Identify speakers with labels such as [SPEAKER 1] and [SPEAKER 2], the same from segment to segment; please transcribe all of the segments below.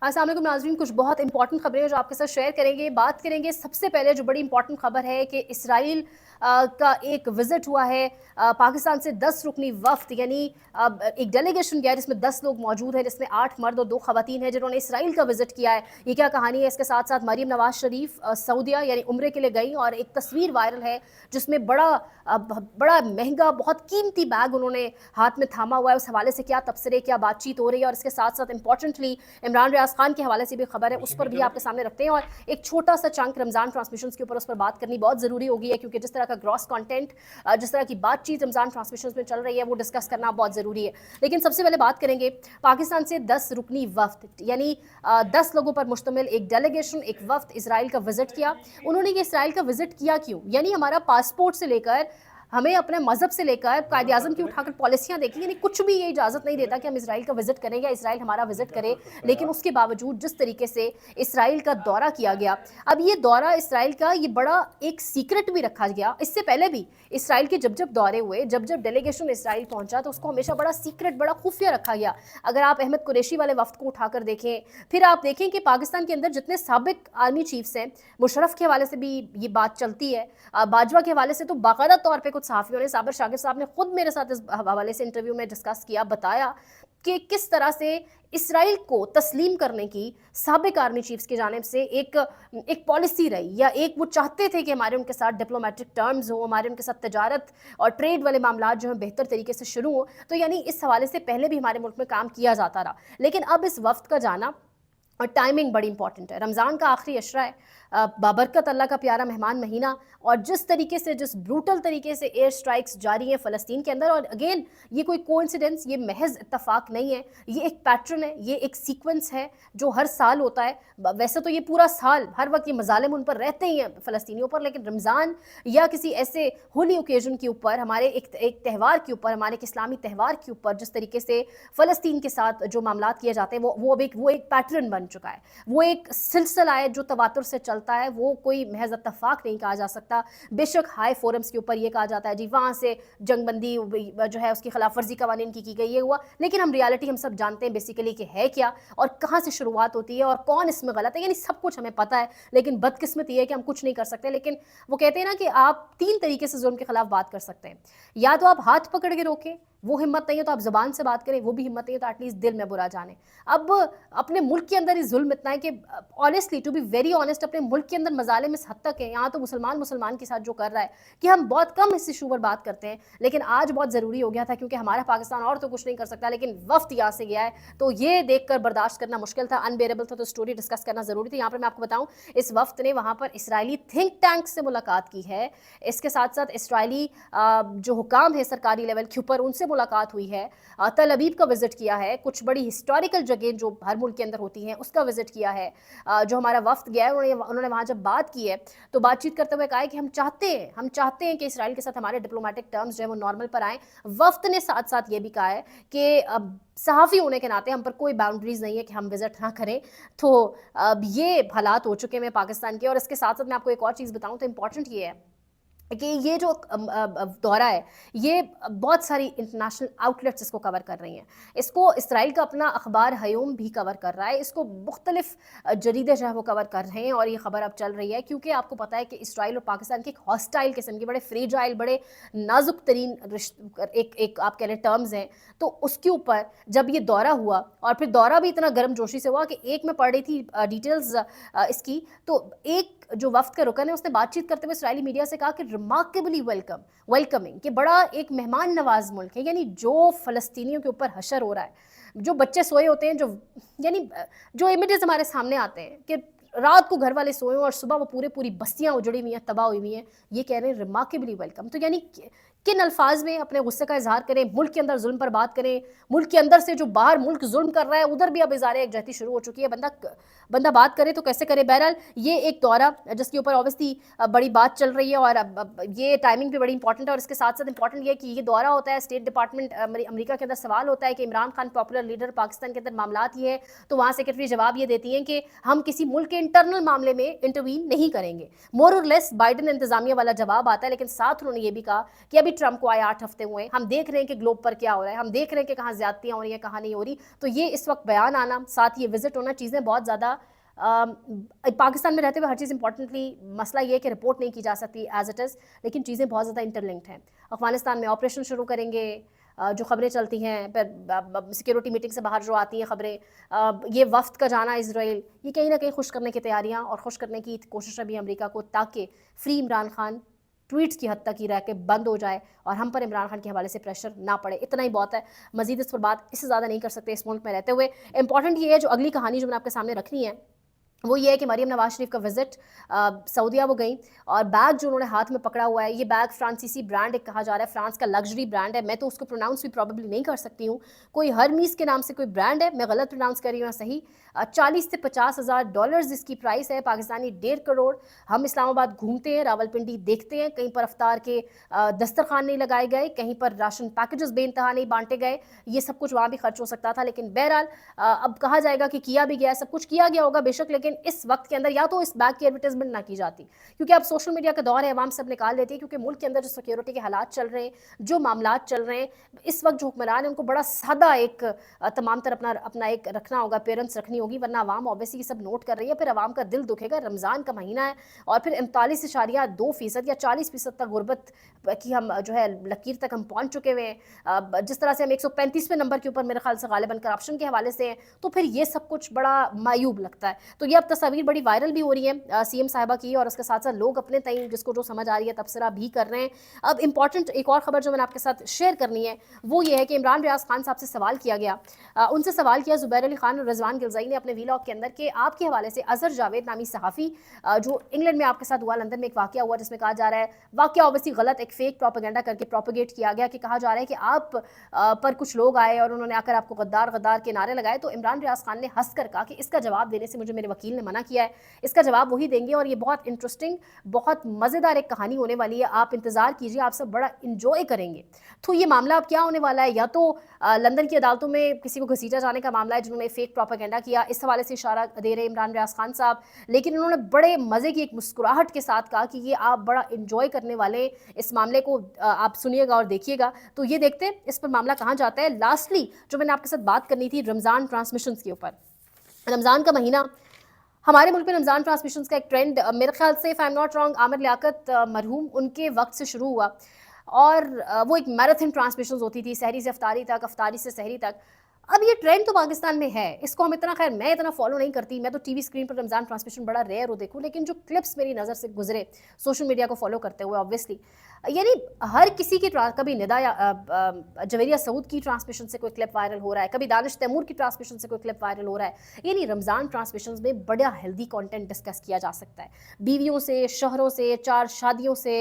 [SPEAKER 1] अस्सलाम वालेकुम नाज़रीन, कुछ बहुत इंपॉर्टेंट खबरें जो आपके साथ शेयर करेंगे, बात करेंगे। सबसे पहले जो बड़ी इंपॉर्टेंट खबर है कि इसराइल का एक विज़िट हुआ है। पाकिस्तान से 10 रुकनी वफ़्द यानी एक डेलीगेशन गया जिसमें 10 लोग मौजूद हैं, जिसमें 8 मर्द और 2 ख़वातीन हैं जिन्होंने इसराइल का विज़िट किया है। ये क्या कहानी है? इसके साथ साथ मरीम नवाज़ शरीफ सऊदिया यानी उम्रे के लिए गई और एक तस्वीर वायरल है जिसमें बड़ा महंगा बहुत कीमती बैग उन्होंने हाथ में थामा हुआ है। उस हवाले से क्या तबसरे, क्या बातचीत हो रही है, और इसके साथ साथ इंपॉर्टेंटली इमरान रियाज खान के हवाले से भी खबर है, उस पर भी आपके सामने रखते हैं। और एक छोटा सा चंक रमज़ान ट्रांसमिशंस के ऊपर उस पर बात करनी बहुत ज़रूरी होगी है, क्योंकि जिस तरह का ग्रॉस कंटेंट, जिस तरह की बातचीत रमज़ान ट्रांसमिशंस में चल रही है, वो डिस्कस करना बहुत ज़रूरी है। लेकिन सबसे पहले बात करेंगे पाकिस्तान से 10 रुकनी वफ़्द यानी 10 लोगों पर मुश्तमिल एक डेलीगेशन, एक वफ़्द इसराइल का विज़िट किया। उन्होंने ये इसराइल का विज़िट किया क्यों? यानी हमारा पासपोर्ट से लेकर हमें अपने मज़हब से लेकर कायदे-आज़म की उठाकर पॉलिसियाँ देखी, यानी कुछ भी ये इजाज़त नहीं देता कि हम इसराइल का विज़िट करें या इसराइल हमारा विज़िट करे। लेकिन उसके बावजूद जिस तरीके से इसराइल का दौरा किया गया, अब ये दौरा इसराइल का ये बड़ा एक सीक्रेट भी रखा गया। इससे पहले भी इसराइल के जब जब दौरे हुए, जब जब डेलीगेशन इसराइल पहुंचा, तो उसको हमेशा बड़ा सीक्रेट, बड़ा खुफिया रखा गया। अगर आप अहमद कुरैशी वाले वफ़्द को उठाकर देखें, फिर आप देखें कि पाकिस्तान के अंदर जितने साबिक आर्मी चीफ्स हैं, मुशर्रफ के हवाले से भी ये बात चलती है, बाजवा के हवाले से तो बाकायदा तौर पर कुछ सहाफ़ियों ने, साबिर शाकिर साहब ने खुद मेरे साथ इस हवाले से इंटरव्यू में डिस्कस किया, बताया कि किस तरह से इसराइल को तस्लीम करने की साबिक आर्मी चीफ्स की जानिब से एक पॉलिसी रही, या एक वो चाहते थे कि हमारे उनके साथ डिप्लोमेटिक टर्म्स हो, हमारे उनके साथ तजारत और ट्रेड वाले मामला जो हैं बेहतर तरीके से शुरू हो। तो यानी इस हवाले से पहले भी हमारे मुल्क में काम किया जाता रहा। लेकिन अब इस वफ़्त का जाना और टाइमिंग बड़ी इंपॉर्टेंट है। रमज़ान का आखिरी अशरा है, बाबरकत अल्लाह का प्यारा मेहमान महीना, और जिस तरीके से, जिस ब्रूटल तरीके से एयर स्ट्राइक्स जारी हैं फ़लस्तीन के अंदर, और अगेन ये कोई कोइंसिडेंस, ये महज इत्तफाक नहीं है, ये एक पैटर्न है, ये एक सीक्वेंस है जो हर साल होता है। वैसे तो ये पूरा साल हर वक्त ये मज़ालिम उन पर रहते ही हैं फ़लस्तीनियों पर, लेकिन रमज़ान या किसी ऐसे होली ओकेजन के ऊपर, हमारे एक त्यौहार के ऊपर, हमारे एक इस्लामी त्यौहार के ऊपर जिस तरीके से फ़लस्तीन के साथ जो मामलात किए जाते हैं, वो एक पैटर्न बन चुका है। वो एक सिलसिला है जो तवातुर से चलता है, वो कोई महज इत्तफाक नहीं कहा जा सकता। बेशक हाई फोरम्स के ऊपर ये कहा जाता है जी वहाँ से जंगबंदी जो है उसकी खिलाफ वर्जी कवानीन की गई, ये हुआ, लेकिन हम रियलिटी हम सब जानते हैं बेसिकली कि है क्या और कहाँ से शुरुआत होती है और कौन इसमें गलत है, यानी सब कुछ हमें पता है। लेकिन बदकिस्मती है कि हम कुछ नहीं कर सकते। लेकिन वो कहते हैं ना कि आप 3 तरीके से जुल्म के खिलाफ बात कर सकते हैं, या तो आप हाथ पकड़ के रोकें, वो हिम्मत नहीं है तो आप ज़बान से बात करें, वो भी हिम्मत नहीं है तो एटलीस्ट दिल में बुरा जाने। अब अपने मुल्क के अंदर ये जुल्म इतना है कि honestly, to be very honest, अपने मुल्क के अंदर मज़ालिम इस हद तक है, यहाँ तो मुसलमान के साथ जो कर रहा है कि हम बहुत कम इस इशू पर बात करते हैं, लेकिन आज बहुत ज़रूरी हो गया था क्योंकि हमारा पाकिस्तान और तो कुछ नहीं कर सकता, लेकिन वफ्त यहाँ से गया है तो ये देख कर बर्दाश्त करना मुश्किल था, अनबेरेबल था, तो स्टोरी डिस्कस करना ज़रूरी थी। यहाँ पर मैं आपको बताऊँ, इस वफ्त ने वहाँ पर इसराइली थिंक टैंक से मुलाकात की है, इसके साथ साथ इसराइली जो हुकाम है सरकारी लेवल के ऊपर, उनसे मुलाकात हुई है, तल अबीब का विज़िट किया है, कुछ बड़ी हिस्टोरिकल जगह जो हर मुल्क के अंदर होती हैं उसका विज़िट किया है। जो हमारा वफ्त गया है उन्होंने वहाँ जब बात की है तो बातचीत करते हुए कहा है कि हम चाहते हैं कि इसराइल के साथ हमारे डिप्लोमेटिक टर्म्स जो है वो नॉर्मल पर आएँ। वफ्त ने साथ साथ ये भी कहा है कि अब सहाफ़ी होने के नाते हम पर कोई बाउंड्रीज़ नहीं है कि हम विज़िट ना करें। तो अब ये हालात हो चुके हैं पाकिस्तान के। और इसके साथ साथ मैं आपको एक और चीज़ बताऊँ तो इम्पॉर्टेंट ये है कि ये जो दौरा है, ये बहुत सारी इंटरनेशनल आउटलेट्स इसको कवर कर रही हैं। इसको इसराइल का अपना अखबार हयूम भी कवर कर रहा है, इसको मुख्तलिफ जरीदे जो है वो कवर कर रहे हैं, और ये खबर अब चल रही है क्योंकि आपको पता है कि इसराइल और पाकिस्तान की एक हॉस्टाइल किस्म की, बड़े फ्रेजाइल, बड़े नाजुक तरीन एक आप कह लें टर्म्स हैं। तो उसके ऊपर जब ये दौरा हुआ, और फिर दौरा भी इतना गर्मजोशी से हुआ कि एक मैं पढ़ रही थी डिटेल्स इसकी, तो एक जो वफ्द का रुकन है उसने बातचीत करते हुए इसराइली मीडिया से कहा कि रिमार्केबली वेलकमिंग, कि बड़ा एक मेहमान नवाज मुल्क है, यानी जो फ़लस्तीनियों के ऊपर हशर हो रहा है, जो बच्चे सोए होते हैं, जो यानी जो इमेजेस हमारे सामने आते हैं कि रात को घर वाले सोए और सुबह वो पूरी बस्तियां उजड़ी हुई हैं, तबाह हुई हुई हैं, ये कह रहे हैं रिमार्केबली वेलकम। तो यानी किन अल्फाज में अपने गुस्से का इजहार करें, मुल्क के अंदर जुल्म पर बात करें, मुल्क के अंदर से जो बाहर मुल्क जुल्म कर रहा है उधर भी अब इज़हार एकजहती शुरू हो चुकी है। बंदा बात करे तो कैसे करे। बहरहाल ये एक दौरा जिसके ऊपर ऑब्वियसली बड़ी बात चल रही है, और अब ये टाइमिंग भी बड़ी इंपॉर्टेंट है। और इसके साथ साथ इंपॉर्टेंट ये कि ये दौरा होता है स्टेट डिपार्टमेंट अमेरिका के अंदर, सवाल होता है कि इमरान खान पॉपुलर लीडर, पाकिस्तान के अंदर मामलात ये है, तो वहाँ सेक्रेटरी जवाब ये देती हैं कि हम किसी मुल्क के इंटरनल मामले में इंटरवीन नहीं करेंगे। मोर और लेस बाइडन इंतजामिया वाला जवाब आता है, लेकिन साथ उन्होंने ये भी कहा कि अभी अभी ट्रम्प को आए 8 हफ्ते हुए हैं, हम देख रहे हैं कि ग्लोब पर क्या हो रहा है, हम देख रहे हैं कि कहाँ ज़्यादतियाँ हो रही हैं, कहाँ नहीं हो रही। तो ये इस वक्त बयान आना, साथ ये विजिट होना, चीज़ें बहुत ज़्यादा पाकिस्तान में रहते हुए हर चीज़ इंपॉर्टेंटली मसला ये है कि रिपोर्ट नहीं की जा सकती एज इट इज़, लेकिन चीज़ें बहुत ज़्यादा इंटरलिंक्ड हैं। अफगानिस्तान में ऑपरेशन शुरू करेंगे, जो खबरें चलती हैं, फिर सिक्योरिटी मीटिंग से बाहर जो आती हैं खबरें, ये वफ्द का जाना इजराइल, ये कहीं ना कहीं खुश करने की तैयारियां और खुश करने की कोशिश है भी अमेरिका को, ताकि फ्री इमरान खान ट्वीट्स की हद तक ही रह के बंद हो जाए और हम पर इमरान खान के हवाले से प्रेशर ना पड़े। इतना ही बहुत है, मजीद इस पर बात इससे ज़्यादा नहीं कर सकते इस मुल्क में रहते हुए। इंपॉर्टेंट ये है, जो अगली कहानी जो मैंने आपके सामने रखनी है वो ये है कि मरियम नवाज शरीफ का विजिट, सऊदीया वो गई और बैग जो उन्होंने हाथ में पकड़ा हुआ है, ये बैग फ्रांसीसी ब्रांड एक कहा जा रहा है, फ्रांस का लग्जरी ब्रांड है, मैं तो उसको प्रोनाउंस भी प्रॉबेबली नहीं कर सकती हूँ, कोई हरमीस के नाम से कोई ब्रांड है, मैं गलत प्रोनाउंस कर रही हूँ सही। 40 से 50 हज़ार डॉलर्स इसकी प्राइस है, पाकिस्तानी 1.5 करोड़। हम इस्लामाबाद घूमते हैं, रावलपिंडी देखते हैं, कहीं पर अफ्तार के दस्तरखान नहीं लगाए गए, कहीं पर राशन पैकेजेस बेइंतहा नहीं बांटे गए, ये सब कुछ वहाँ भी खर्च हो सकता था, लेकिन बहरहाल अब कहा जाएगा कि किया भी गया, सब कुछ किया गया होगा बेशक, लेकिन इस वक्त के अंदर या तो इस बैग की एडवर्टाइजमेंट ना की जाती, क्योंकि अब सोशल मीडिया का दौर है, अवाम सब निकाल लेती है, क्योंकि मुल्क के अंदर जो सिक्योरिटी के हालात चल रहे हैं, जो मामला चल रहे हैं, इस वक्त जो हुक्मरान है उनको बड़ा सादा एक तमाम तरह अपना एक रखना होगा, पेरेंट्स रखनी होगी, वरना अवाम ऑब्वियसली ये सब नोट कर रही है, फिर अवाम का दिल दुखेगा। रमज़ान का महीना है और फिर 39.2% या 40% तक गुर्बत की हम जो है लकीर तक हम पहुँच चुके हुए हैं, जिस तरह से हम 135वें नंबर के ऊपर मेरे ख्याल से गालिबन करप्शन के हवाले से हैं, तो फिर ये सब कुछ बड़ा मायूब लगता है। तो ये अब तस्वीर बड़ी वायरल भी हो रही है सीएम साहिबा की, और उसके साथ साथ लोग अपने तय जिसको जो समझ आ रही है तबसरा भी कर रहे हैं। अब इंपॉर्टेंट एक और खबर जो मैंने आपके साथ शेयर करनी है वो ये है कि इमरान रियाज खान साहब से सवाल किया गया, उनसे सवाल किया जुबैर अली खान और रिजवान गिलज़ाई ने अपने वीलॉग के अंदर कि आपके हवाले से अजहर जावेद नामी सहाफ़ी जो इंग्लैंड में आपके साथ हुआ, लंदन में एक वाक़या हुआ जिसमें कहा जा रहा है, वाक़या ऑब्वियसली गलत, एक फेक प्रोपेगेंडा करके प्रोपेगेट किया गया कि कहा जा रहा है कि आप पर कुछ लोग आए और उन्होंने आकर आपको गद्दार गद्दार के नारे लगाए। तो इमरान रियाज खान ने हंस कर कहा कि इसका जवाब देने से मुझे मेरे वकील ने मना किया है, इसका जवाब वही देंगे और ये बहुत इंटरेस्टिंग, बहुत मज़ेदार एक कहानी होने वाली है, आप इंतज़ार कीजिए, आप सब बड़ा इंजॉय करेंगे। तो ये मामला अब क्या होने वाला है, या तो लंदन की अदालतों में किसी को घसीटा जाने का मामला है जिन्होंने फेक प्रोपेगेंडा किया, इस हवाले से इशारा दे रहे इमरान रियाज खान साहब, लेकिन उन्होंने बड़े मज़े की एक मुस्कुराहट के साथ कहा कि ये आप बड़ा इंजॉय करने वाले, इस मामले को आप सुनिएगा और देखिएगा। तो ये देखते हैं इस पर मामला कहाँ जाता है। लास्टली जो मैंने आपके साथ बात करनी थी रमज़ान ट्रांसमिशंस के ऊपर, रमज़ान का महीना हमारे मुल्क में रमज़ान ट्रांसमिशंस का एक ट्रेंड मेरे ख्याल से if I am not wrong Aamir Liaquat मरहूम उनके वक्त से शुरू हुआ, और वो एक मैराथन ट्रांसमिशंस होती थी, सहरी से अफ्तारी तक, अफ्तारी से सहरी तक। अब ये ट्रेंड तो पाकिस्तान में है, इसको हम इतना, खैर मैं इतना फॉलो नहीं करती, मैं तो टीवी स्क्रीन पर रमज़ान ट्रांसमिशन बड़ा रेयर हो देखूँ, लेकिन जो क्लिप्स मेरी नज़र से गुजरे सोशल मीडिया को फॉलो करते हुए ऑब्वियसली, यानी हर किसी की कभी निदा या जवेरिया सऊद की ट्रांसमिशन से कोई क्लिप वायरल हो रहा है, कभी दानिश तैमूर की ट्रांसमिशन से कोई क्लिप वायरल हो रहा है। यानी रमज़ान ट्रांसमिशन में बड़ा हेल्दी कंटेंट डिस्कस किया जा सकता है, बीवियों से, शहरों से, 4 शादियों से,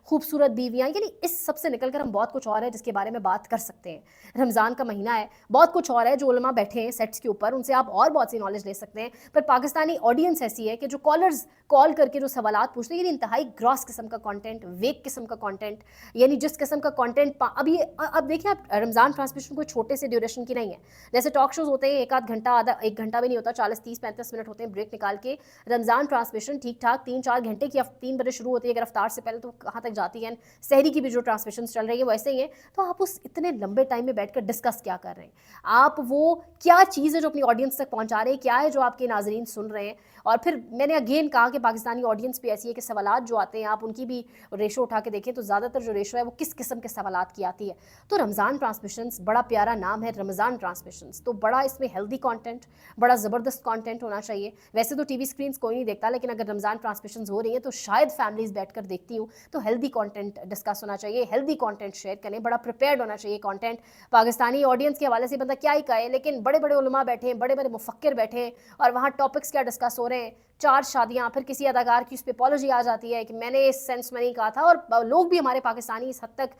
[SPEAKER 1] खूबसूरत बीवियाँ, यानी इस सब से निकल कर हम बहुत कुछ और है जिसके बारे में बात कर सकते हैं। रमज़ान का महीना है, बहुत कुछ और है, जो उलमा बैठे हैं सेट्स के ऊपर, उनसे आप और बहुत सी नॉलेज ले सकते हैं। पर पाकिस्तानी ऑडियंस ऐसी है कि जो कॉलर्स कॉल करके जो सवालात पूछते हैं, इंतहाई ग्रॉस किस्म का कंटेंट, वेक किस्म का कंटेंट, यानी जिस किस्म का कंटेंट अब देखिए, आप रमज़ान ट्रांसमिशन कोई छोटे से ड्यूरेशन की नहीं है, जैसे टॉक शोज होते हैं 1 आध घंटा, आधा 1 घंटा भी नहीं होता, 40 30 35 मिनट होते हैं ब्रेक निकाल के। रमज़ान ट्रांसमिशन ठीक ठाक 3-4 घंटे की, 3 बजे शुरू होती है अगर अफ्तार से पहले, तो कहाँ तक जाती है, सहरी की भी जो ट्रांसमिशन चल रही है वैसे ही है। तो आप उस इतने लंबे टाइम में बैठकर डिस्कस क्या कर रहे हैं, आप वो क्या चीज़ है जो अपनी ऑडियंस तक पहुंचा रहे हैं, क्या है जो आपके नाजरीन सुन रहे हैं। और फिर मैंने अगेन कहा कि पाकिस्तानी ऑडियंस भी ऐसी है कि सवालात जो आते हैं आप उनकी भी रेशो उठा के देखें तो ज़्यादातर जो रेशो है वो किस किस्म के सवालात की आती है। तो रमज़ान ट्रांसमिशंस बड़ा प्यारा नाम है, रमज़ान ट्रांसमिशंस, तो बड़ा इसमें हेल्दी कंटेंट, बड़ा ज़बरदस्त कंटेंट होना चाहिए। वैसे तो टीवी स्क्रीन्स कोई नहीं देखता, लेकिन अगर रमज़ान ट्रांसमिशंस हो रही हैं तो शायद फैमिलीज़ बैठकर देखती हूँ, तो हेल्दी कंटेंट डिस्कस होना चाहिए, हेल्दी कंटेंट शेयर करें, बड़ा प्रिपेयर्ड होना चाहिए कंटेंट। पाकिस्तानी ऑडियंस के हवाले से बंदा क्या ही कहे, लेकिन बड़े बड़े उलमा बैठे हैं, बड़े बड़े मुफक्किर बैठे हैं, और वहाँ टॉपिक्स क्या डिस्कस हो रहे हैं, 4 शादियाँ, फिर किसी अदाकार की उस पर अपॉलॉजी आ जाती है कि मैंने इस सेंस में नहीं कहा था, और लोग भी हमारे पाकिस्तानी इस हद तक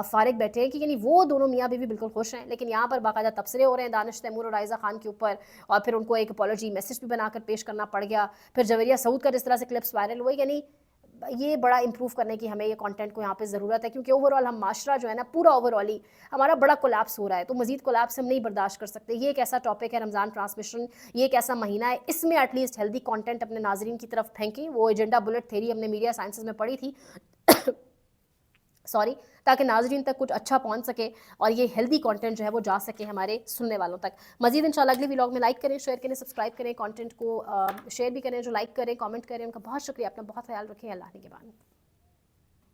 [SPEAKER 1] फारिग बैठे हैं कि यानी वो दोनों मियाँ बीवी बिल्कुल खुश हैं, लेकिन यहाँ पर बाकायदा तबसरे हो रहे हैं दानिश तैमूर और राइज़ा खान के ऊपर, और फिर उनको एक अपॉलॉजी मैसेज भी बनाकर पेश करना पड़ गया। फिर जवेरिया सऊद का जिस तरह से क्लिप्स वायरल हुए, यानी ये बड़ा इंप्रूव करने की हमें ये कंटेंट को यहाँ पे ज़रूरत है, क्योंकि ओवरऑल हम माशरा जो है ना, पूरा ओवरऑल ही हमारा बड़ा कोलैप्स हो रहा है, तो मजीद कोलैप्स हम नहीं बर्दाश्त कर सकते। ये एक ऐसा टॉपिक है रमज़ान ट्रांसमिशन, ये एक ऐसा महीना है, इसमें एटलीस्ट हेल्दी कंटेंट अपने नाजरीन की तरफ फेंकें। वो एजेंडा बुलेट थ्योरी हमने मीडिया साइंसेज में पढ़ी थी सॉरी, ताकि नाज़रीन तक कुछ अच्छा पहुंच सके और ये हेल्दी कंटेंट जो है वो जा सके हमारे सुनने वालों तक। मज़ीद इंशाल्लाह अगले व्लॉग में लाइक करें, शेयर करें, सब्सक्राइब करें, कंटेंट को शेयर भी करें, जो लाइक करें, कमेंट करें, उनका बहुत शुक्रिया। अपना बहुत ख्याल रखें। अल्लाह निगहबान।